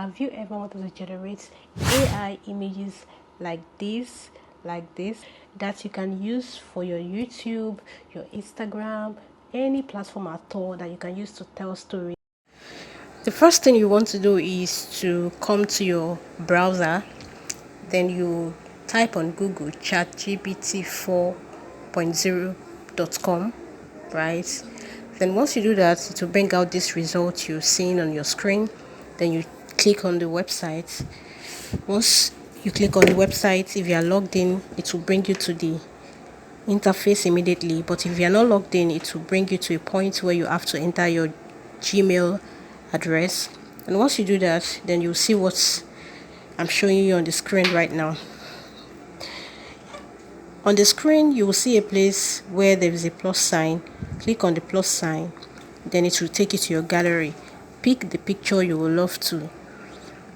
Have you ever wanted to generate AI images like this, that you can use for your YouTube, your Instagram, any platform at all that you can use to tell stories? The first thing you want to do is to come to your browser, then you type on Google Chatgpt 4.0.com, right? Then once you do that, it will bring out this result you're seeing on your screen. Then you click on the website. Once you click on the website, if you are logged in, it will bring you to the interface immediately. But if you are not logged in, it will bring you to a point where you have to enter your Gmail address. And once you do that, then you'll see what I'm showing you on the screen right now. On the screen, you will see a place where there is a plus sign. Click on the plus sign, then it will take you to your gallery. Pick the picture you would love to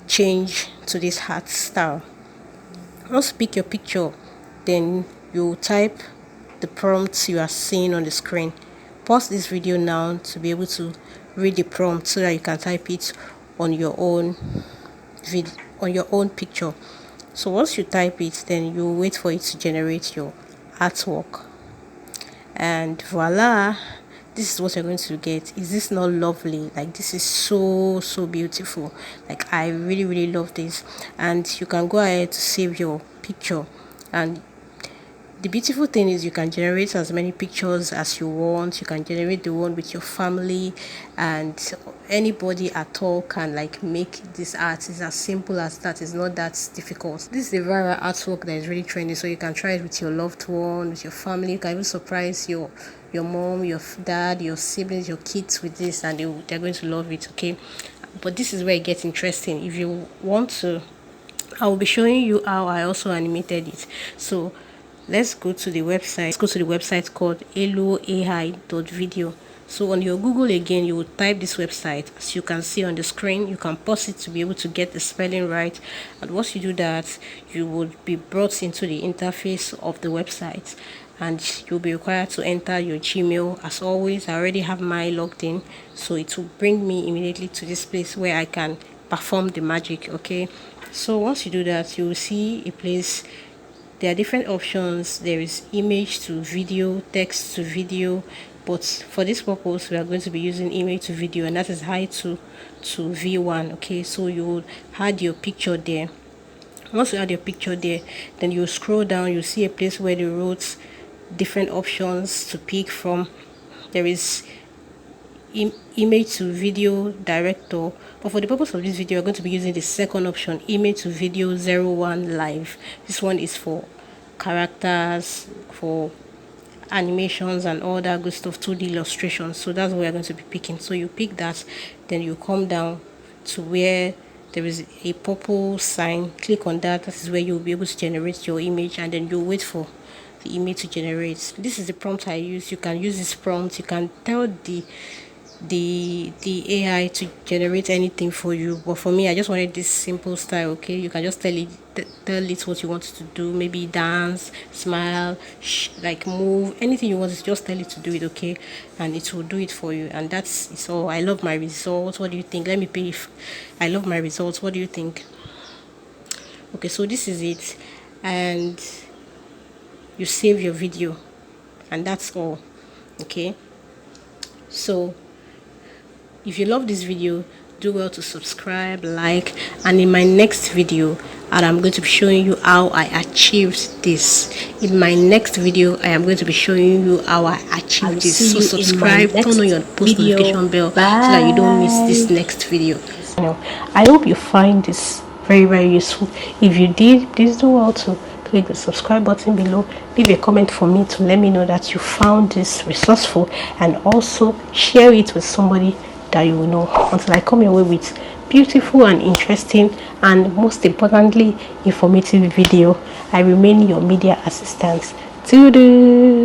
change to this heart style. Once you pick your picture, then you type the prompts you are seeing on the screen. Pause this video now to be able to read the prompt so that you can type it on your own picture. So once you type it, then you wait for it to generate your artwork, and voila, this is what you're going to get. Is this not lovely? Like, this is so beautiful. Like, I really love this. And you can go ahead to save your picture, and the beautiful thing is you can generate as many pictures as you want. You can generate the one with your family, and anybody at all can like make this art. It's as simple as that. It's not that difficult. This is a viral artwork that is really trendy, so you can try it with your loved one, with your family. You can even surprise your mom, your dad, your siblings, your kids with this, and they're going to love it. Okay, but this is where it gets interesting. If you want to, I will be showing you how I also animated it. So let's go to the website. Let's go to the website called hailuo.ai.video. So on your Google again, you will type this website. As you can see on the screen, you can pause it to be able to get the spelling right. And once you do that, you will be brought into the interface of the website, and you'll be required to enter your Gmail. As always, I already have mine logged in, so it will bring me immediately to this place where I can perform the magic. Okay, so once you do that, you will see a place. There are different options. There is image to video, text to video, but for this purpose we are going to be using image to video, and that is high to V1. Okay, so you will add your picture there. Once you add your picture there, then you scroll down, you see a place where they wrote different options to pick from. There is image to video director, but for the purpose of this video we're going to be using the second option, image to video 01 live. This one is for characters, for animations and all that good stuff, 2D illustrations. So that's what we're going to be picking. So you pick that, then you come down to where there is a purple sign. Click on that. That is where you'll be able to generate your image, and then you wait for the image to generate. This is the prompt I use. You can use this prompt. You can tell the AI to generate anything for you, but for me I just wanted this simple style. Okay, you can just tell it what you want it to do, maybe dance, smile, like move, anything you want to just tell it to do it. Okay, and it will do it for you, and that's it. So I love my results. What do you think? Let me pay if I love my results. What do you think? Okay, so this is it, and you save your video, and that's all. Okay, so if you love this video, do well to subscribe, like, and in my next video, and I'm going to be showing you how I achieved this. In my next video, I am going to be showing you how I achieved this. So subscribe, turn on your post notification bell so that you don't miss this next video. I hope you find this very useful. If you did, please do well to click the subscribe button below. Leave a comment for me to let me know that you found this resourceful, and also share it with somebody that you will know. Until I come your way with beautiful and interesting, and most importantly informative video, I remain your media assistant. Toodoo.